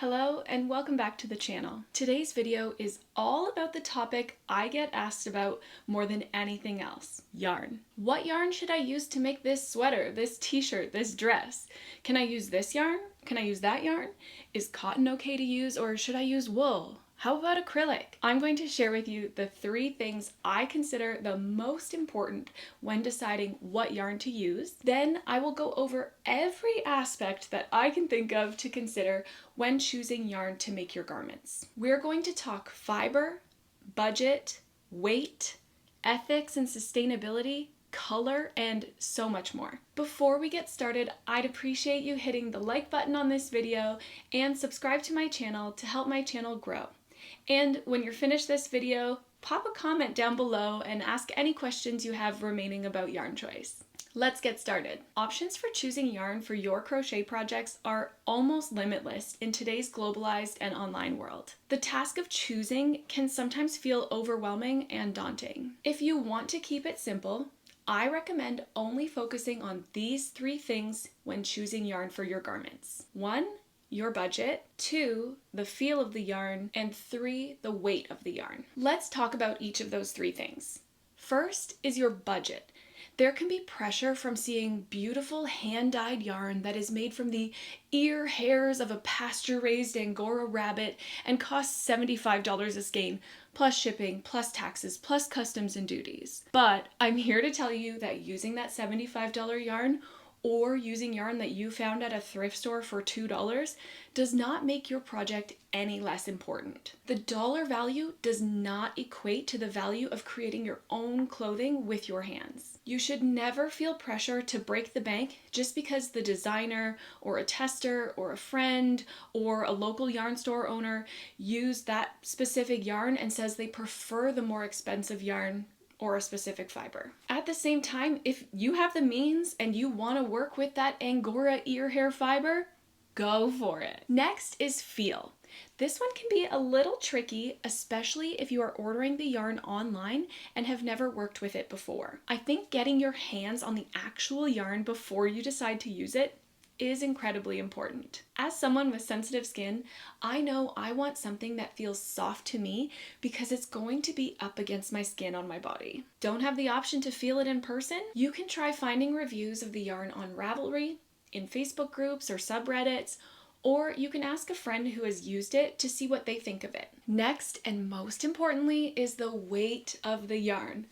Hello and welcome back to the channel. Today's video is all about the topic I get asked about more than anything else: yarn. What yarn should I use to make this sweater, this t-shirt, this dress? Can I use this yarn? Can I use that yarn? Is cotton okay to use, or should I use wool? How about acrylic? I'm going to share with you the 3 things I consider the most important when deciding what yarn to use. Then I will go over every aspect that I can think of to consider when choosing yarn to make your garments. We're going to talk fiber, budget, weight, ethics and sustainability, color, and so much more. Before we get started, I'd appreciate you hitting the like button on this video and subscribe to my channel to help my channel grow. And when you're finished this video, pop a comment down below and ask any questions you have remaining about yarn choice. Let's get started. Options for choosing yarn for your crochet projects are almost limitless in today's globalized and online world. The task of choosing can sometimes feel overwhelming and daunting. If you want to keep it simple, I recommend only focusing on these 3 things when choosing yarn for your garments. 1, your budget, 2, the feel of the yarn, and 3, the weight of the yarn. Let's talk about each of those 3 things. First is your budget. There can be pressure from seeing beautiful hand-dyed yarn that is made from the ear hairs of a pasture-raised Angora rabbit and costs $75 a skein, plus shipping, plus taxes, plus customs and duties. But I'm here to tell you that using that $75 yarn or using yarn that you found at a thrift store for $2 does not make your project any less important. The dollar value does not equate to the value of creating your own clothing with your hands. You should never feel pressure to break the bank just because the designer or a tester or a friend or a local yarn store owner used that specific yarn and says they prefer the more expensive yarn or a specific fiber. At the same time, if you have the means and you want to work with that Angora ear hair fiber, go for it. Next is feel. This one can be a little tricky, especially if you are ordering the yarn online and have never worked with it before. I think getting your hands on the actual yarn before you decide to use it is incredibly important. As someone with sensitive skin, I know I want something that feels soft to me because it's going to be up against my skin on my body. Don't have the option to feel it in person? You can try finding reviews of the yarn on Ravelry, in Facebook groups or subreddits, or you can ask a friend who has used it to see what they think of it. Next, and most importantly, is the weight of the yarn.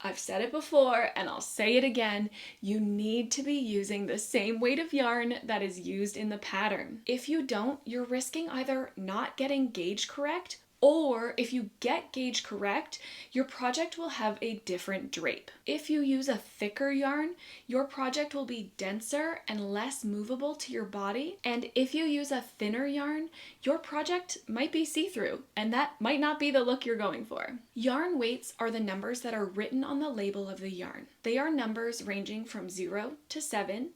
I've said it before and I'll say it again, you need to be using the same weight of yarn that is used in the pattern. If you don't, you're risking either not getting gauge correct, or if you get gauge correct, your project will have a different drape. If you use a thicker yarn, your project will be denser and less movable to your body. And if you use a thinner yarn, your project might be see-through, and that might not be the look you're going for. Yarn weights are the numbers that are written on the label of the yarn. They are numbers ranging from 0 to 7,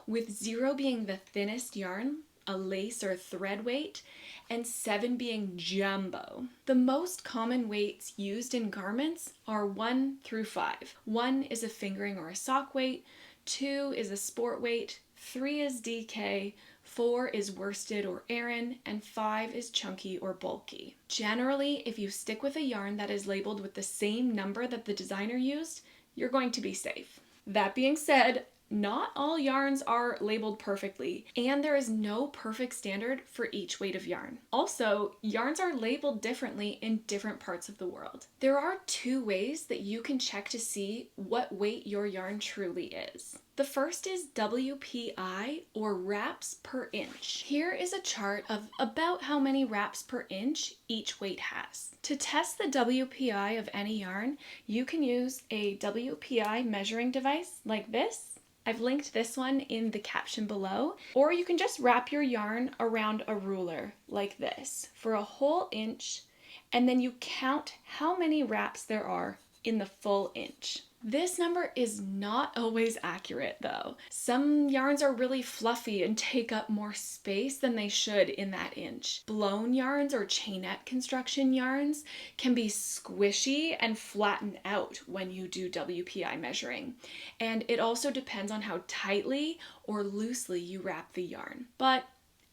with 0 being the thinnest yarn, a lace or thread weight, and 7 being jumbo. The most common weights used in garments are 1 through 5. 1 is a fingering or a sock weight, 2 is a sport weight, 3 is DK, 4 is worsted or Aran, and 5 is chunky or bulky. Generally, if you stick with a yarn that is labeled with the same number that the designer used, you're going to be safe. That being said, not all yarns are labeled perfectly, and there is no perfect standard for each weight of yarn. Also, yarns are labeled differently in different parts of the world. There are 2 ways that you can check to see what weight your yarn truly is. The first is WPI, or wraps per inch. Here is a chart of about how many wraps per inch each weight has. To test the WPI of any yarn, you can use a WPI measuring device like this. I've linked this one in the caption below, or you can just wrap your yarn around a ruler like this for a whole inch, and then you count how many wraps there are in the full inch. This number is not always accurate though. Some yarns are really fluffy and take up more space than they should in that inch. Blown yarns or chainette construction yarns can be squishy and flatten out when you do WPI measuring. And it also depends on how tightly or loosely you wrap the yarn. But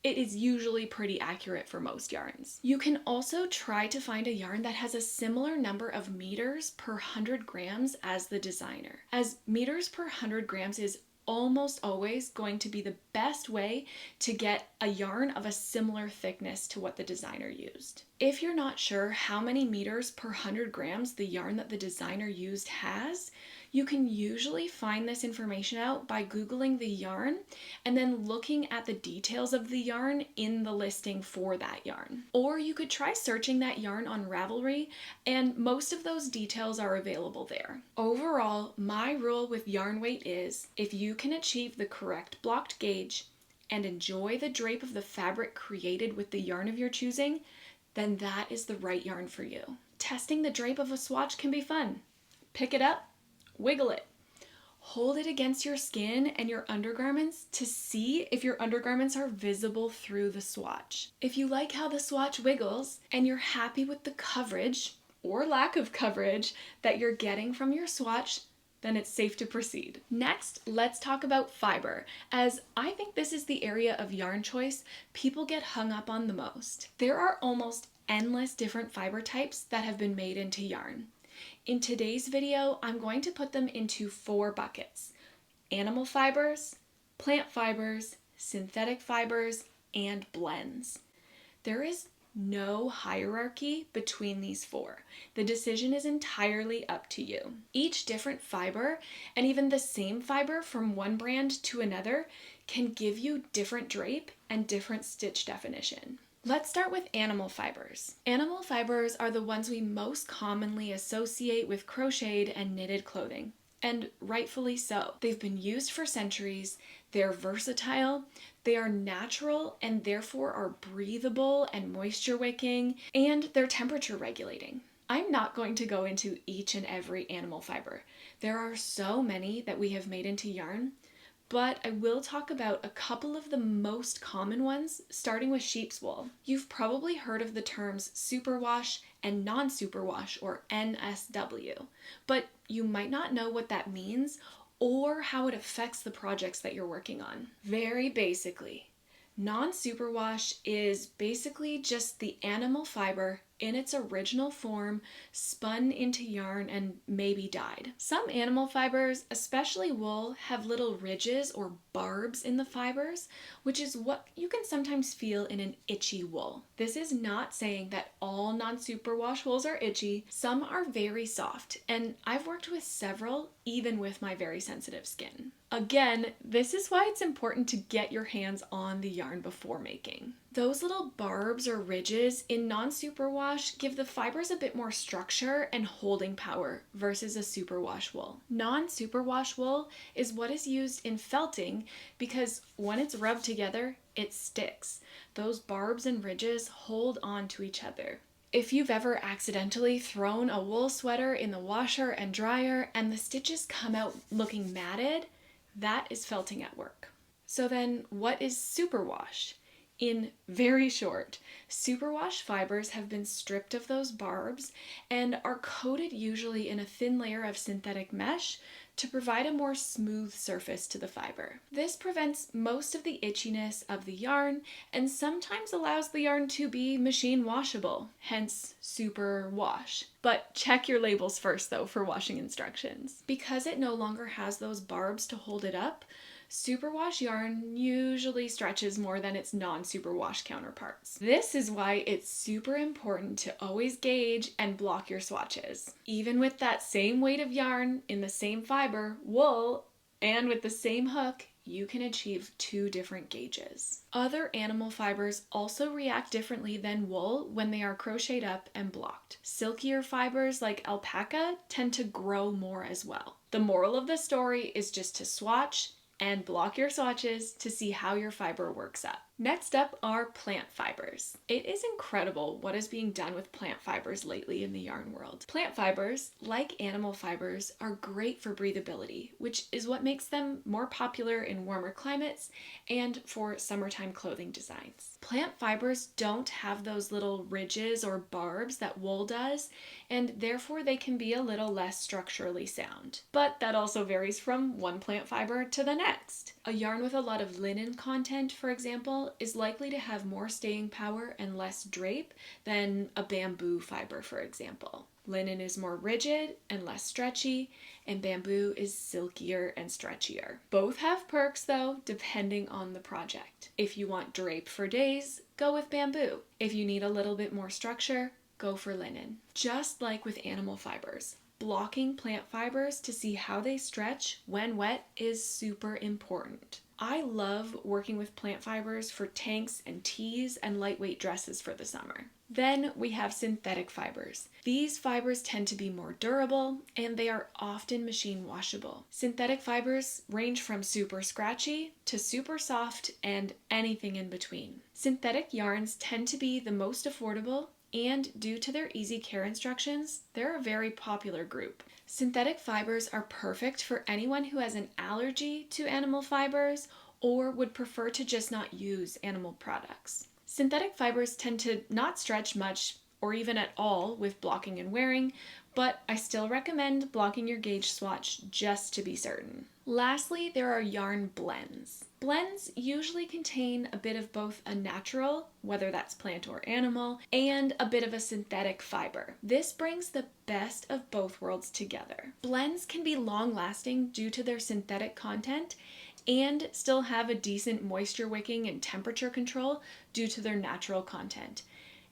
it is usually pretty accurate for most yarns. You can also try to find a yarn that has a similar number of meters per 100 grams as the designer, as meters per 100 grams is almost always going to be the best way to get a yarn of a similar thickness to what the designer used. If you're not sure how many meters per 100 grams the yarn that the designer used has, you can usually find this information out by Googling the yarn and then looking at the details of the yarn in the listing for that yarn. Or you could try searching that yarn on Ravelry, and most of those details are available there. Overall, my rule with yarn weight is if you can achieve the correct blocked gauge and enjoy the drape of the fabric created with the yarn of your choosing, then that is the right yarn for you. Testing the drape of a swatch can be fun. Pick it up, wiggle it. Hold it against your skin and your undergarments to see if your undergarments are visible through the swatch. If you like how the swatch wiggles and you're happy with the coverage or lack of coverage that you're getting from your swatch, then it's safe to proceed. Next, let's talk about fiber, as I think this is the area of yarn choice people get hung up on the most. There are almost endless different fiber types that have been made into yarn. In today's video, I'm going to put them into 4 buckets: animal fibers, plant fibers, synthetic fibers, and blends. There is no hierarchy between these 4. The decision is entirely up to you. Each different fiber, and even the same fiber from one brand to another, can give you different drape and different stitch definition. Let's start with animal fibers. Animal fibers are the ones we most commonly associate with crocheted and knitted clothing, and rightfully so. They've been used for centuries, they're versatile, they are natural and therefore are breathable and moisture wicking, and they're temperature regulating. I'm not going to go into each and every animal fiber. There are so many that we have made into yarn, but I will talk about a couple of the most common ones, starting with sheep's wool. You've probably heard of the terms superwash and non-superwash, or NSW, but you might not know what that means or how it affects the projects that you're working on. Very basically, non-superwash is basically just the animal fiber in its original form, spun into yarn and maybe dyed. Some animal fibers, especially wool, have little ridges or barbs in the fibers, which is what you can sometimes feel in an itchy wool. This is not saying that all non-superwash wools are itchy. Some are very soft, and I've worked with several, even with my very sensitive skin. Again, this is why it's important to get your hands on the yarn before making. Those little barbs or ridges in non-superwash give the fibers a bit more structure and holding power versus a superwash wool. Non-superwash wool is what is used in felting because when it's rubbed together, it sticks. Those barbs and ridges hold on to each other. If you've ever accidentally thrown a wool sweater in the washer and dryer and the stitches come out looking matted, that is felting at work. So then, what is superwash? In very short, superwash fibers have been stripped of those barbs and are coated usually in a thin layer of synthetic mesh to provide a more smooth surface to the fiber. This prevents most of the itchiness of the yarn and sometimes allows the yarn to be machine washable, hence super wash. But check your labels first though for washing instructions. Because it no longer has those barbs to hold it up, superwash yarn usually stretches more than its non-superwash counterparts. This is why it's super important to always gauge and block your swatches. Even with that same weight of yarn in the same fiber, wool, and with the same hook, you can achieve 2 different gauges. Other animal fibers also react differently than wool when they are crocheted up and blocked. Silkier fibers like alpaca tend to grow more as well. The moral of the story is just to swatch and block your swatches to see how your fiber works up. Next up are plant fibers. It is incredible what is being done with plant fibers lately in the yarn world. Plant fibers, like animal fibers, are great for breathability, which is what makes them more popular in warmer climates and for summertime clothing designs. Plant fibers don't have those little ridges or barbs that wool does, and therefore they can be a little less structurally sound. But that also varies from one plant fiber to the next. A yarn with a lot of linen content, for example, wool is likely to have more staying power and less drape than a bamboo fiber, for example. Linen is more rigid and less stretchy, and bamboo is silkier and stretchier. Both have perks though, depending on the project. If you want drape for days, go with bamboo. If you need a little bit more structure, go for linen. Just like with animal fibers, blocking plant fibers to see how they stretch when wet is super important. I love working with plant fibers for tanks and tees and lightweight dresses for the summer. Then we have synthetic fibers. These fibers tend to be more durable and they are often machine washable. Synthetic fibers range from super scratchy to super soft and anything in between. Synthetic yarns tend to be the most affordable, and due to their easy care instructions, they're a very popular group. Synthetic fibers are perfect for anyone who has an allergy to animal fibers or would prefer to just not use animal products. Synthetic fibers tend to not stretch much or even at all with blocking and wearing, but I still recommend blocking your gauge swatch just to be certain. Lastly, there are yarn blends. Blends usually contain a bit of both a natural, whether that's plant or animal, and a bit of a synthetic fiber. This brings the best of both worlds together. Blends can be long-lasting due to their synthetic content and still have a decent moisture wicking and temperature control due to their natural content.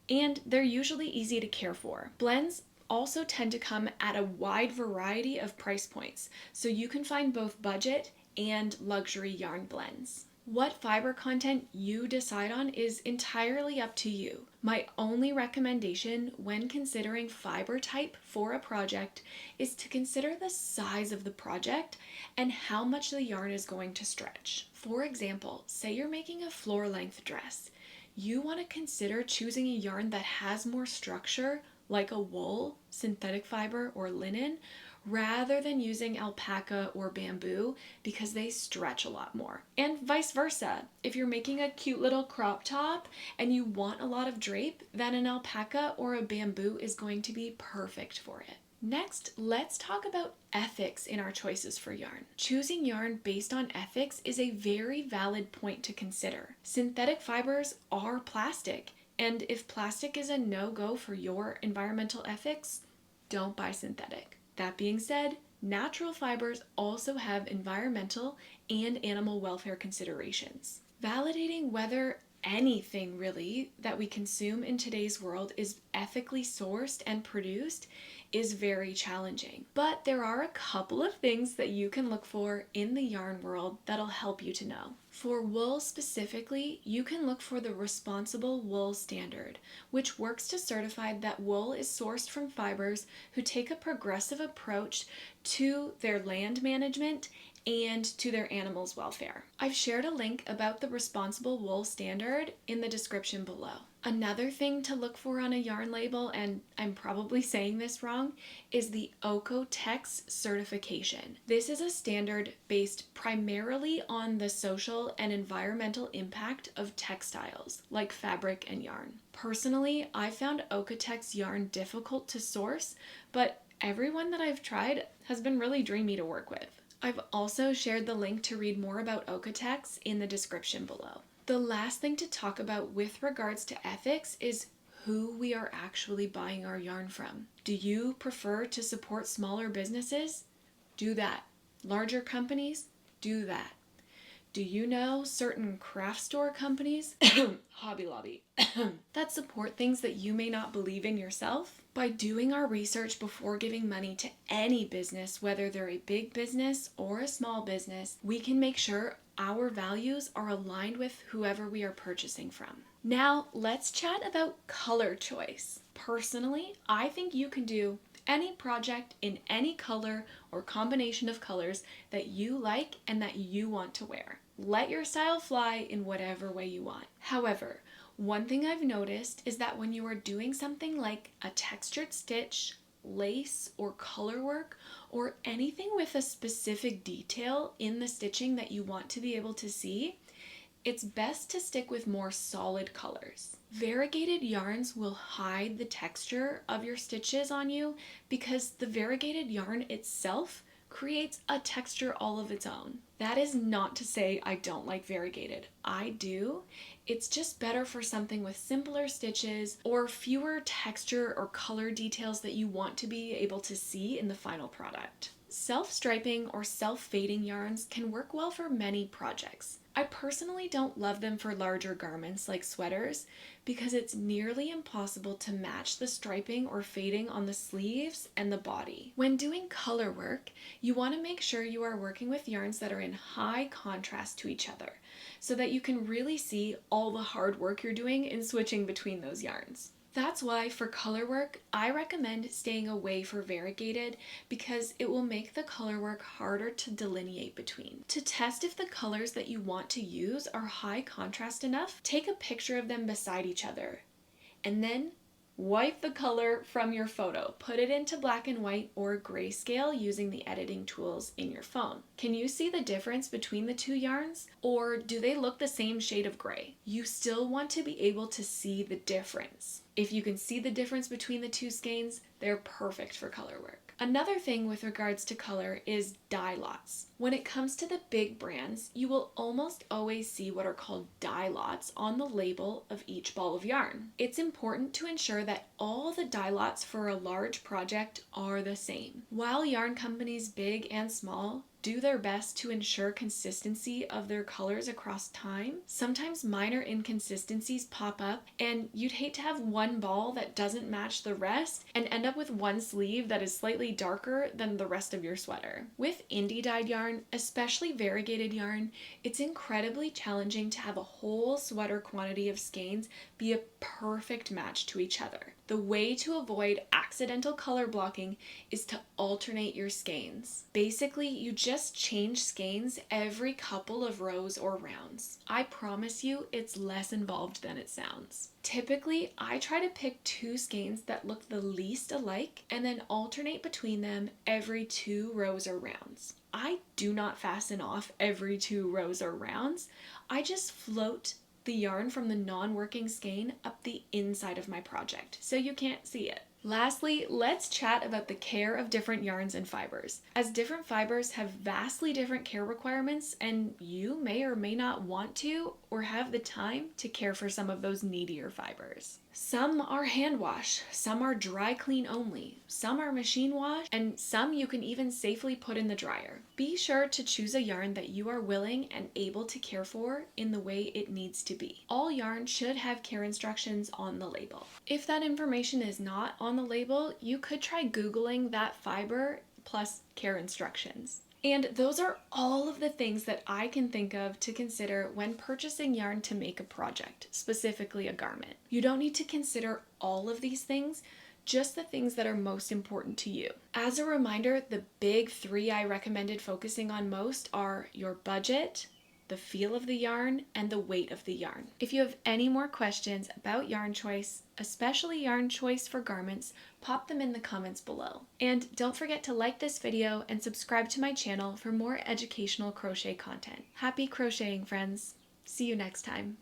And they're usually easy to care for. Blends also tend to come at a wide variety of price points, so you can find both budget and luxury yarn blends. What fiber content you decide on is entirely up to you. My only recommendation when considering fiber type for a project is to consider the size of the project and how much the yarn is going to stretch. For example, say you're making a floor length dress. You want to consider choosing a yarn that has more structure, like a wool, synthetic fiber, or linen, rather than using alpaca or bamboo because they stretch a lot more. And vice versa. If you're making a cute little crop top and you want a lot of drape, then an alpaca or a bamboo is going to be perfect for it. Next, let's talk about ethics in our choices for yarn. Choosing yarn based on ethics is a very valid point to consider. Synthetic fibers are plastic, and if plastic is a no-go for your environmental ethics, don't buy synthetic. That being said, natural fibers also have environmental and animal welfare considerations. Validating whether anything really that we consume in today's world is ethically sourced and produced is very challenging. But there are a couple of things that you can look for in the yarn world that'll help you to know. For wool specifically, you can look for the Responsible Wool Standard, which works to certify that wool is sourced from fibers who take a progressive approach to their land management and to their animals' welfare. I've shared a link about the Responsible Wool Standard in the description below. Another thing to look for on a yarn label, and I'm probably saying this wrong, is the OEKO-TEX certification. This is a standard based primarily on the social and environmental impact of textiles, like fabric and yarn. Personally, I found OEKO-TEX yarn difficult to source, but everyone that I've tried has been really dreamy to work with. I've also shared the link to read more about OEKO-TEX in the description below. The last thing to talk about with regards to ethics is who we are actually buying our yarn from. Do you prefer to support smaller businesses? Do that. Larger companies? Do that. Do you know certain craft store companies, Hobby Lobby, that support things that you may not believe in yourself? By doing our research before giving money to any business, whether they're a big business or a small business, we can make sure our values are aligned with whoever we are purchasing from. Now, let's chat about color choice. Personally, I think you can do any project in any color or combination of colors that you like and that you want to wear. Let your style fly in whatever way you want. However, one thing I've noticed is that when you are doing something like a textured stitch, lace, or color work, or anything with a specific detail in the stitching that you want to be able to see, it's best to stick with more solid colors. Variegated yarns will hide the texture of your stitches on you because the variegated yarn itself creates a texture all of its own. That is not to say I don't like variegated. I do. It's just better for something with simpler stitches or fewer texture or color details that you want to be able to see in the final product. Self-striping or self-fading yarns can work well for many projects. I personally don't love them for larger garments like sweaters because it's nearly impossible to match the striping or fading on the sleeves and the body. When doing color work, you want to make sure you are working with yarns that are in high contrast to each other so that you can really see all the hard work you're doing in switching between those yarns. That's why for color work, I recommend staying away from variegated because it will make the color work harder to delineate between. To test if the colors that you want to use are high contrast enough, take a picture of them beside each other and then wipe the color from your photo. Put it into black and white or grayscale using the editing tools in your phone. Can you see the difference between the two yarns? Or do they look the same shade of gray? You still want to be able to see the difference. If you can see the difference between the two skeins, they're perfect for color work. Another thing with regards to color is dye lots. When it comes to the big brands, you will almost always see what are called dye lots on the label of each ball of yarn. It's important to ensure that all the dye lots for a large project are the same. While yarn companies big and small do their best to ensure consistency of their colors across time, sometimes minor inconsistencies pop up and you'd hate to have one ball that doesn't match the rest and end up with one sleeve that is slightly darker than the rest of your sweater. With indie dyed yarn, especially variegated yarn, it's incredibly challenging to have a whole sweater quantity of skeins be a perfect match to each other. The way to avoid accidental color blocking is to alternate your skeins. Basically, you just change skeins every couple of rows or rounds. I promise you, it's less involved than it sounds. Typically, I try to pick two skeins that look the least alike and then alternate between them every 2 rows or rounds. I do not fasten off every 2 rows or rounds. I just float the yarn from the non-working skein up the inside of my project, so you can't see it. Lastly, let's chat about the care of different yarns and fibers. As different fibers have vastly different care requirements, and you may or may not want to or have the time to care for some of those needier fibers. Some are hand wash, some are dry clean only, some are machine wash, and some you can even safely put in the dryer. Be sure to choose a yarn that you are willing and able to care for in the way it needs to be. All yarn should have care instructions on the label. If that information is not on the label, you could try Googling that fiber plus care instructions. And those are all of the things that I can think of to consider when purchasing yarn to make a project, specifically a garment. You don't need to consider all of these things, just the things that are most important to you. As a reminder, the big 3 I recommended focusing on most are your budget, the feel of the yarn, and the weight of the yarn. If you have any more questions about yarn choice, especially yarn choice for garments, pop them in the comments below. And don't forget to like this video and subscribe to my channel for more educational crochet content. Happy crocheting, friends! See you next time.